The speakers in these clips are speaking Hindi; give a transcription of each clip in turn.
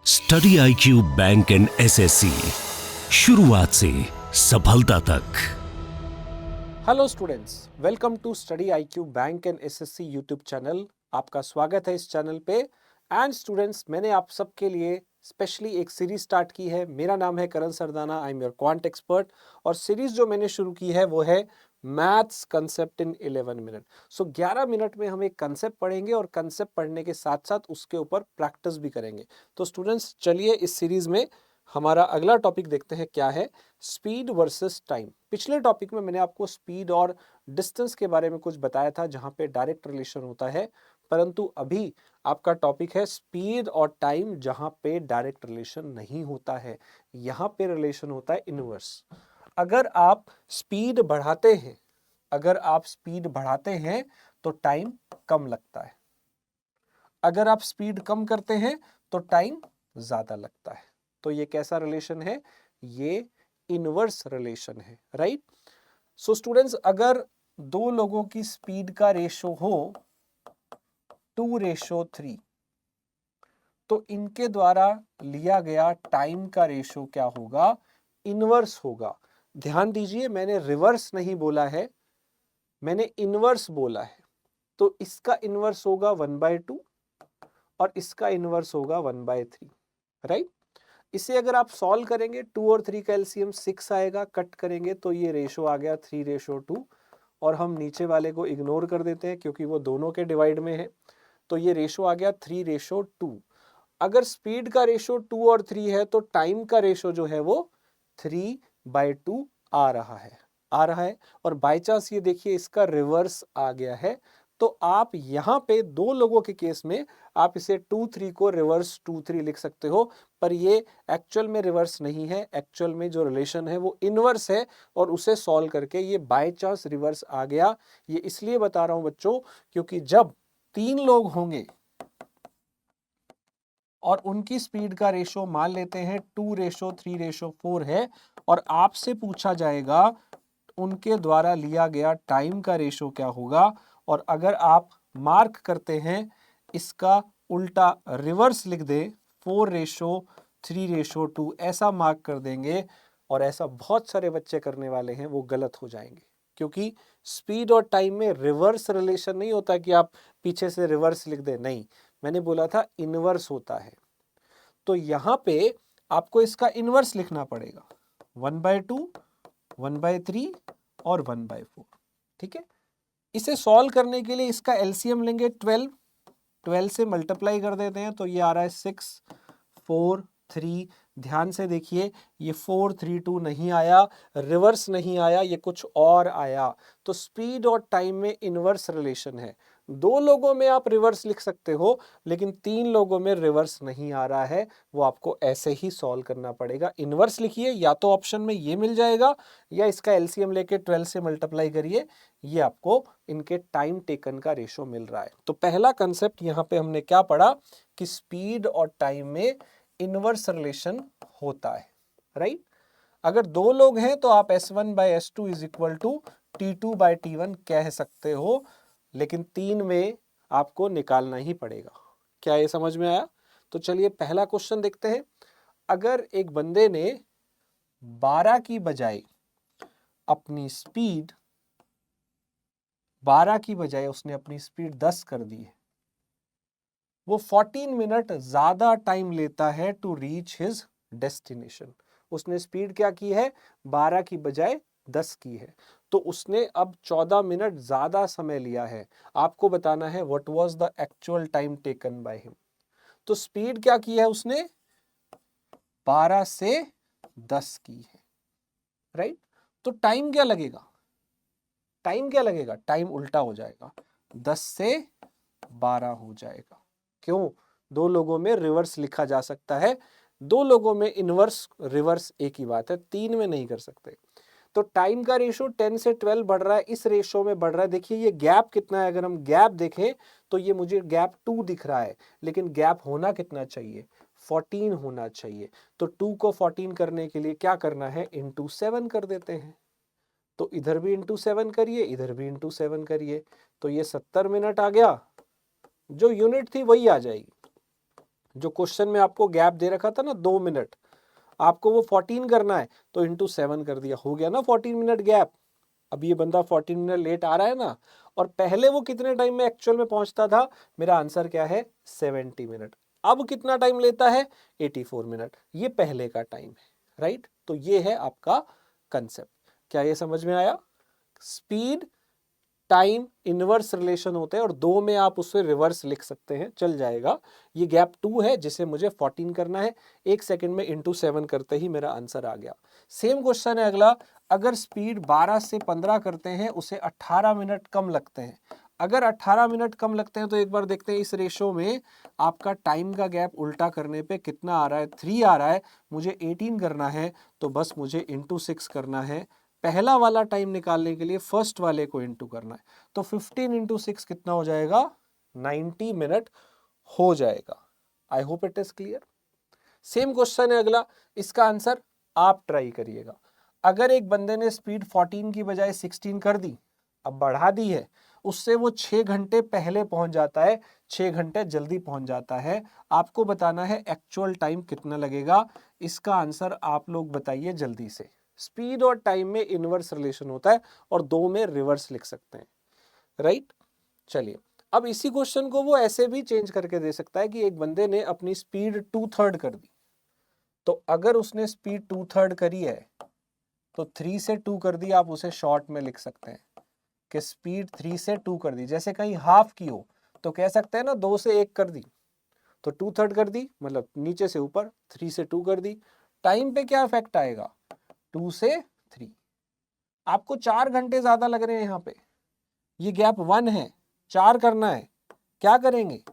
Study IQ bank and SSC, शुरुआत से सफलता तक। Hello students, welcome to study IQ bank and SSC YouTube channel. आपका स्वागत है इस चैनल पे। एंड स्टूडेंट्स, मैंने आप सबके लिए स्पेशली एक सीरीज स्टार्ट की है। मेरा नाम है Karan Sardana, I am your quant expert. और सीरीज जो मैंने शुरू की है वो है maths concept in 11 minute. So 11 minute में हम एक कंसेप्ट पढ़ेंगे और कंसेप्ट पढ़ने के साथ साथ उसके ऊपर प्रैक्टिस भी करेंगे। तो स्टूडेंट्स, चलिए इस सीरीज में हमारा अगला टॉपिक देखते हैं क्या है, स्पीड वर्सेस टाइम। पिछले टॉपिक में मैंने आपको स्पीड और डिस्टेंस के बारे में कुछ बताया था जहां पे डायरेक्ट रिलेशन होता है, परंतु अभी आपका टॉपिक है स्पीड और टाइम जहां पे डायरेक्ट रिलेशन नहीं होता है। यहां पे रिलेशन होता है इनवर्स। अगर आप स्पीड बढ़ाते हैं तो टाइम कम लगता है। अगर आप स्पीड कम करते हैं तो टाइम ज्यादा लगता है। तो ये कैसा रिलेशन है? ये इनवर्स रिलेशन है, राइट? सो स्टूडेंट्स, अगर दो लोगों की स्पीड का रेशो हो 2:3, तो इनके द्वारा लिया गया टाइम का रेशो क्या होगा? इनवर्स होगा। ध्यान दीजिए, मैंने रिवर्स नहीं बोला है, मैंने इनवर्स बोला है। तो इसका इनवर्स होगा 1/2 और इसका इनवर्स होगा 1/3, राइट? इसे अगर आप सॉल्व करेंगे, 2 और 3 का एलसीएम 6 आएगा, कट करेंगे तो ये रेशो आ गया 3:2। और हम नीचे वाले को इग्नोर कर देते हैं क्योंकि वो दोनों के डिवाइड में है, तो ये रेशो आ गया 3:2। अगर स्पीड का रेशो 2 और 3 है तो टाइम का रेशो जो है वो 3/2 आ रहा है। और बाय चांस ये देखिए इसका रिवर्स आ गया है। तो आप यहां पे दो लोगों के केस में आप इसे 2-3 को रिवर्स 2-3 लिख सकते हो, पर ये एक्चुअल में रिवर्स नहीं है। एक्चुअल में जो रिलेशन है वो इनवर्स है और उसे सॉल्व करके ये बाय चांस रिवर्स आ गया। ये इसलिए बता रहा हूं बच्चों, क्योंकि जब 3 लोग होंगे और उनकी स्पीड का रेशो मान लेते हैं 2:3:4 है, और आपसे पूछा जाएगा उनके द्वारा लिया गया टाइम का रेशो क्या होगा, और अगर आप मार्क करते हैं इसका उल्टा रिवर्स लिख दे 4:3:2 ऐसा मार्क कर देंगे, और ऐसा बहुत सारे बच्चे करने वाले हैं, वो गलत हो जाएंगे। क्योंकि स्पीड और टाइम में रिवर्स रिलेशन नहीं होता कि आप पीछे से रिवर्स लिख दें, नहीं, मैंने बोला था इनवर्स होता है। तो यहां पे आपको इसका इनवर्स लिखना पड़ेगा, 1/2, 1/3 और 1/4। ठीक है, इसे सॉल्व करने के लिए इसका एलसीएम लेंगे 12 से मल्टीप्लाई कर देते हैं तो ये आ रहा है 6 4 3। ध्यान से देखिए, ये 4-3-2 नहीं आया, रिवर्स नहीं आया, ये कुछ और आया। तो स्पीड और टाइम में इनवर्स रिलेशन है। दो लोगों में आप रिवर्स लिख सकते हो, लेकिन 3 लोगों में रिवर्स नहीं आ रहा है, वो आपको ऐसे ही सॉल्व करना पड़ेगा। इनवर्स लिखिए, या तो ऑप्शन में ये मिल जाएगा, या इसका एलसीएम लेके 12 से मल्टीप्लाई करिए, ये आपको इनके टाइम टेकन का रेशो मिल रहा है। तो पहला कंसेप्ट यहां पे हमने क्या पढ़ा कि स्पीड और टाइम में इनवर्स रिलेशन होता है, राइट? अगर दो लोग हैं तो आप S1/S2 is equal to T2/T1 कह सकते हो, लेकिन 3 में आपको निकालना ही पड़ेगा। क्या ये समझ में आया? तो चलिए पहला क्वेश्चन देखते हैं। अगर एक बंदे ने 12 की बजाय अपनी स्पीड 12 की बजाय उसने अपनी स्पीड 10 कर दी है, वो 14 मिनट ज्यादा टाइम लेता है टू रीच हिज डेस्टिनेशन। उसने स्पीड क्या की है? 12 की बजाय 10 की है, तो उसने अब 14 मिनट ज्यादा समय लिया है। आपको बताना है what was the actual time taken by him. तो स्पीड क्या की है उसने? 12 से 10 की है, राइट? तो टाइम क्या लगेगा? टाइम उल्टा हो जाएगा, 10 से 12 हो जाएगा। क्यों? दो लोगों में रिवर्स लिखा जा सकता है, दो लोगों में इनवर्स रिवर्स एक ही बात है, 3 में नहीं कर सकते। तो टाइम का रेशो 10 से 12 बढ़ रहा है, इस रेशो में बढ़ रहा है। देखिए ये गैप कितना है, अगर हम गैप देखें तो ये मुझे गैप 2 दिख रहा है, लेकिन गैप होना कितना चाहिए? 14 होना चाहिए। तो 2 को 14 करने के लिए क्या करना है? इंटू 7 कर देते हैं। तो इधर भी इंटू 7 करिए, इधर भी इंटू 7 करिए, तो ये 70 मिनट आ गया। जो यूनिट थी वही आ जाएगी। जो क्वेश्चन में आपको गैप दे रखा था ना 2 मिनट, आपको वो 14 करना है तो इंटू 7 कर दिया, हो गया ना 14 मिनट गैप। अब ये बंदा 14 मिनट लेट आ रहा है ना, और पहले वो कितने टाइम में एक्चुअल में पहुंचता था, मेरा आंसर क्या है 70 मिनट। अब कितना टाइम लेता है 84 मिनट, ये पहले का टाइम है, राइट। तो ये है आपका कंसेप्ट। क्या ये समझ में आया? स्पीड टाइम इनवर्स रिलेशन होते हैं और दो में आप उससे रिवर्स लिख सकते हैं, चल जाएगा। ये गैप 2 है जिसे मुझे 14 करना है, 1 सेकंड में इंटू 7 करते ही मेरा आंसर आ गया। सेम क्वेश्चन है अगला, अगर स्पीड 12 से 15 करते हैं उसे 18 मिनट कम लगते हैं। अगर 18 मिनट कम लगते हैं तो एक बार देखते हैं इस रेशो में आपका टाइम का गैप उल्टा करने पे कितना आ रहा है, 3 आ रहा है, मुझे 18 करना है तो बस मुझे इंटू 6 करना है। पहला वाला टाइम निकालने के लिए फर्स्ट वाले को इंटू करना है, तो 15 इंटू 6 कितना हो जाएगा 90 मिनट हो जाएगा। I hope it is clear. Same question है अगला, इसका आंसर आप ट्राई करिएगा। अगर एक बंदे ने स्पीड 14 की बजाय 16 कर दी, अब बढ़ा दी है, उससे वो 6 घंटे पहले पहुंच जाता है, 6 घंटे जल्दी पहुंच जाता है। आपको बताना है एक्चुअल टाइम कितना लगेगा। इसका आंसर आप लोग बताइए जल्दी से। स्पीड और टाइम में इनवर्स रिलेशन होता है और दो में रिवर्स लिख सकते हैं, राइट। चलिए, अब इसी क्वेश्चन को वो ऐसे भी चेंज करके दे सकता है कि एक बंदे ने अपनी स्पीड 2/3 कर दी, तो अगर उसने स्पीड 2/3 करी है तो 3 से 2 कर दी, आप उसे शॉर्ट में लिख सकते हैं कि स्पीड 3 से 2 कर दी। जैसे कहीं हाफ की हो तो कह सकते हैं ना 2 से 1 कर दी, तो 2/3 कर दी, मतलब नीचे से ऊपर 3 से 2 कर दी। टाइम पे क्या इफेक्ट आएगा, 2 से 3। आपको 4 घंटे ज्यादा लग रहे हैं यहाँ पे, ये गैप 1 है, 4 करना है, क्या करेंगे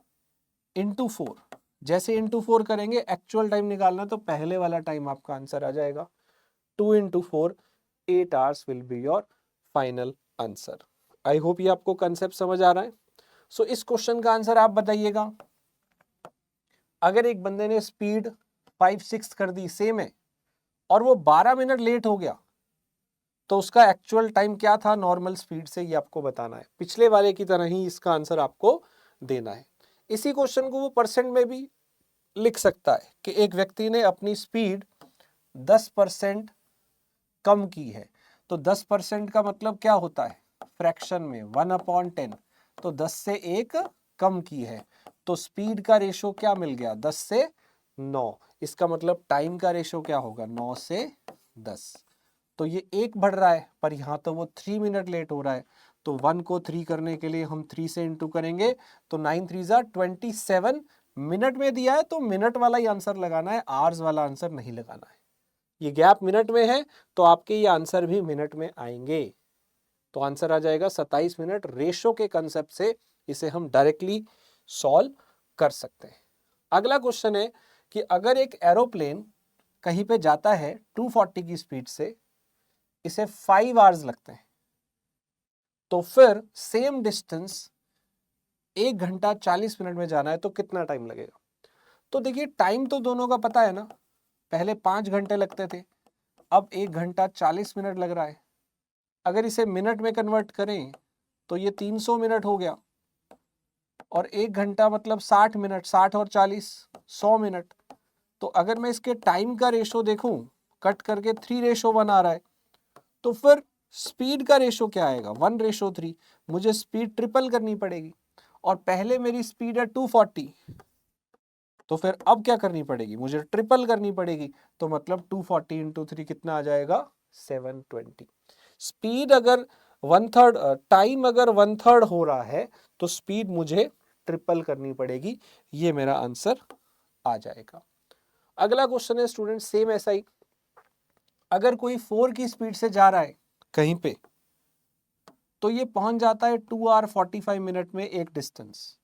इंटू 4। जैसे इंटू 4 करेंगे एक्चुअल टाइम निकालना, तो पहले वाला टाइम आपका आंसर आ जाएगा। 2 into 4 8 hours will be your final answer. I hope ये आपको कंसेप्ट समझ आ रहा है। सो इस क्वेश्चन का आंसर आप बताइएगा। अगर एक बंदे ने स्पीड 5-6 कर दी, सेम है, और वो 12 मिनट लेट हो गया, तो उसका एक्चुअल टाइम क्या था नॉर्मल स्पीड से, ये आपको बताना है। पिछले वाले की तरह ही इसका आंसर आपको देना है। इसी क्वेश्चन को वो परसेंट में भी लिख सकता है कि एक व्यक्ति ने अपनी स्पीड 10% कम की है, तो 10% का मतलब क्या होता है, फ्रैक्शन में 1/10, तो 10 से 1 कम की है, तो स्पीड का रेशो क्या मिल गया 10 से 9। इसका मतलब टाइम का रेशो क्या होगा 9 से 10। तो ये 1 बढ़ रहा है, पर यहाँ तो वो 3 मिनट लेट हो रहा है, तो 1 को 3 करने के लिए हम 3 से इंटू करेंगे, तो 9 3 जा 27 मिनट में दिया है, तो मिनट वाला ही आंसर लगाना है, आवर्स वाला आंसर नहीं लगाना है। ये गैप मिनट में है तो आपके ये आंसर भी मिनट में आएंगे, तो आंसर आ जाएगा 27 मिनट। रेशो के कंसेप्ट से इसे हम डायरेक्टली सॉल्व कर सकते हैं। अगला क्वेश्चन है कि अगर एक एरोप्लेन कहीं पे जाता है 240 की स्पीड से, इसे 5 आवर्स लगते हैं, तो फिर सेम डिस्टेंस 1 घंटा 40 मिनट में जाना है तो कितना टाइम लगेगा। तो देखिए टाइम तो दोनों का पता है ना, पहले 5 घंटे लगते थे, अब 1 घंटा 40 मिनट लग रहा है। अगर इसे मिनट में कन्वर्ट करें तो ये 300 मिनट हो गया, और 1 घंटा मतलब 60 मिनट, 60 और 40 100 मिनट। तो अगर मैं इसके टाइम का रेशो देखूं, कट करके 3:1 आ रहा है, तो फिर स्पीड का रेशो क्या आएगा 1:3। मुझे स्पीड ट्रिपल करनी पड़ेगी, और पहले मेरी स्पीड है 240, तो फिर अब क्या करनी पड़ेगी, मुझे ट्रिपल करनी पड़ेगी, तो मतलब 240 इंटू 3 कितना आ जाएगा 720। स्पीड अगर 1/3, टाइम अगर 1/3 हो रहा है तो स्पीड मुझे ट्रिपल करनी पड़ेगी, ये मेरा आंसर आ जाएगा। अगला क्वेश्चन है स्टूडेंट सेम ऐसा ही, अगर कोई 4 की स्पीड से जा रहा है कहीं पे, तो ये पहुंच जाता है 2 आवर 45 मिनट में एक डिस्टेंस,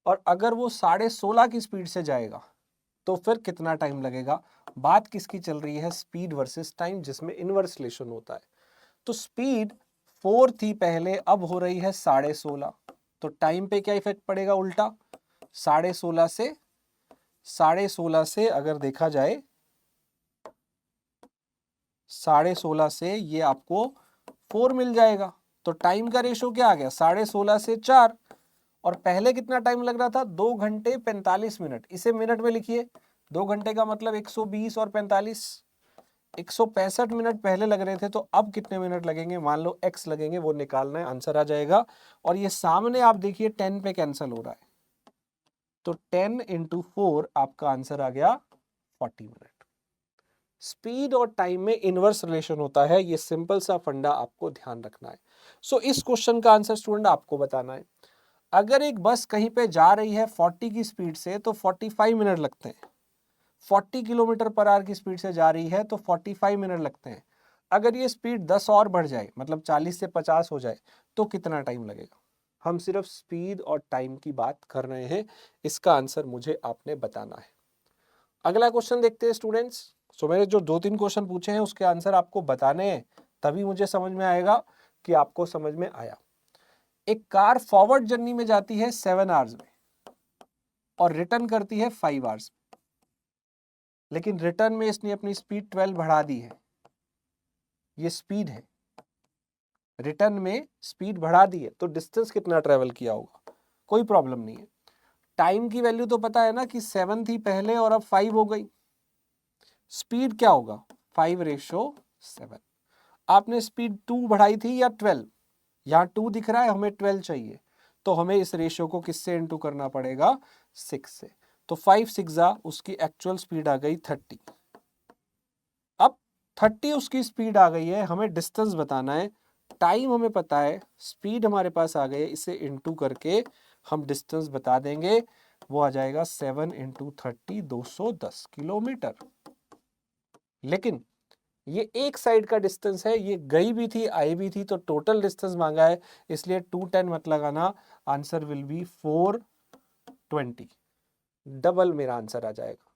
और अगर वो 16.5 की स्पीड से जाएगा तो फिर कितना टाइम लगेगा। बात किसकी चल रही है, स्पीड वर्सेस टाइम, जिसमें इनवर्स रिलेशन होता है। तो स्पीड 4 थी पहले, अब हो रही है 16.5, तो टाइम पे क्या इफेक्ट पड़ेगा उल्टा, 16.5 से अगर देखा जाए 16.5 से ये आपको 4 मिल जाएगा, तो टाइम का रेशो क्या आ गया 16.5 से 4, और पहले कितना टाइम लग रहा था, 2 घंटे 45 मिनट। इसे मिनट में लिखिए, 2 घंटे का मतलब 120 और 45, 165 मिनट पहले लग रहे थे, तो अब कितने मिनट लगेंगे, मान लो x लगेंगे, वो निकालना है, आंसर आ जाएगा। और ये सामने आप देखिए 10 पे कैंसिल हो रहा है, तो 10 × 4 आपका आंसर आ गया 40 मिनट। स्पीड और टाइम में इनवर्स रिलेशन होता है, ये सिंपल सा फंडा आपको ध्यान रखना है। सो इस क्वेश्चन का आंसर स्टूडेंट आपको बताना है। अगर एक बस कहीं पे जा रही है 40 की स्पीड से तो 45 मिनट लगते हैं। 40 किलोमीटर पर आवर की स्पीड से जा रही है तो 45 मिनट लगते हैं। अगर ये स्पीड 10 और बढ़ जाए, मतलब 40 से 50 हो जाए, तो कितना टाइम लगेगा। हम सिर्फ स्पीड और टाइम की बात कर रहे हैं, इसका आंसर मुझे आपने बताना है। अगला क्वेश्चन देखते हैं स्टूडेंट्स। सो मैंने जो 2-3 क्वेश्चन पूछे हैं उसके आंसर आपको बताने हैं, तभी मुझे समझ में आएगा कि आपको समझ में आया। एक कार फॉरवर्ड जर्नी में जाती है 7 आवर्स में और रिटर्न करती है 5 आवर्स में, लेकिन रिटर्न में इसने अपनी स्पीड 12 बढ़ा दी है। ये स्पीड है, रिटर्न में स्पीड बढ़ा दी है, तो डिस्टेंस कितना ट्रेवल किया होगा, कोई प्रॉब्लम नहीं है। टाइम की वैल्यू तो पता है ना कि 7 थी पहले और अब 5 हो गई। स्पीड क्या होगा, 5:7। आपने स्पीड 2 बढ़ाई थी या 12, यहाँ 2 दिख रहा है, हमें 12 चाहिए, तो हमें इस रेशियो को किससे इनटू करना पड़ेगा, 6 से। तो 5 6 उसकी एक्चुअल स्पीड आ गई 30। अब 30 उसकी स्पीड आ गई है, हमें डिस्टेंस बताना है। टाइम हमें पता है, स्पीड हमारे पास आ गई है, इसे इनटू करके हम डिस्टेंस बता देंगे, वो आ जाएगा 7 × 30 210 किलोमीटर। लेकिन ये एक साइड का डिस्टेंस है, ये गई भी थी आई भी थी, तो टोटल डिस्टेंस मांगा है, इसलिए 210 मत लगाना, आंसर विल बी 420, डबल मेरा आंसर आ जाएगा।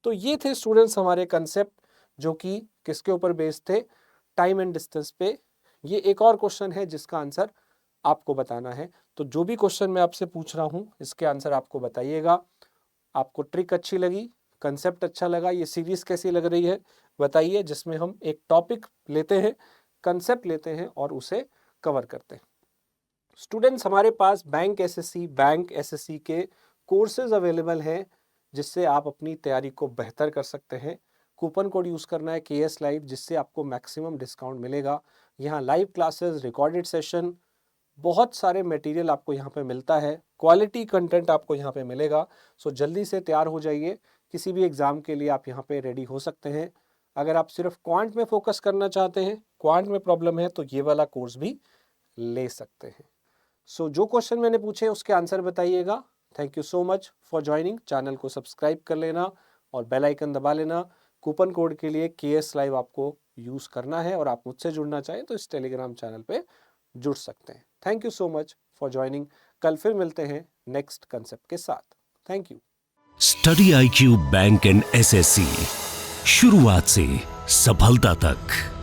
तो ये थे स्टूडेंट्स हमारे कंसेप्ट, जो कि किसके ऊपर बेस्ड थे, टाइम एंड डिस्टेंस पे। ये एक और क्वेश्चन है जिसका आंसर आपको बताना है। तो जो भी क्वेश्चन मैं आपसे पूछ रहा हूँ इसके आंसर आपको बताइएगा। आपको ट्रिक अच्छी लगी, कंसेप्ट अच्छा लगा, ये सीरीज कैसी लग रही है बताइए, जिसमें हम एक टॉपिक लेते हैं, कंसेप्ट लेते हैं और उसे कवर करते हैं। स्टूडेंट्स हमारे पास बैंक एसएससी के कोर्सेज अवेलेबल हैं, जिससे आप अपनी तैयारी को बेहतर कर सकते हैं। कूपन कोड यूज़ करना है KS लाइव, जिससे आपको मैक्सिमम डिस्काउंट मिलेगा। यहाँ लाइव क्लासेस, रिकॉर्डेड सेशन, बहुत सारे मटेरियल आपको यहाँ पे मिलता है, क्वालिटी कंटेंट आपको यहाँ पे मिलेगा। सो जल्दी से तैयार हो जाइए, किसी भी एग्ज़ाम के लिए आप यहाँ पे रेडी हो सकते हैं। अगर आप सिर्फ क्वांट में फोकस करना चाहते हैं, क्वांट में प्रॉब्लम है, तो ये वाला कोर्स भी ले सकते हैं। सो जो क्वेश्चन मैंने पूछे उसके आंसर बताइएगा। Thank you so much for joining. Channel को सब्सक्राइब कर लेना और बेल आइकन दबा लेना। कूपन कोड के लिए KS लाइव आपको यूज़ करना है, और आप मुझसे जुड़ना चाहें तो इस टेलीग्राम चैनल पे जुड़ सकते हैं। Thank you so much for joining. कल फिर मिलते हैं नेक्स्ट कंसेप्ट के साथ। Thank you. Study IQ bank and SSC, शुरुआत से सफलता तक।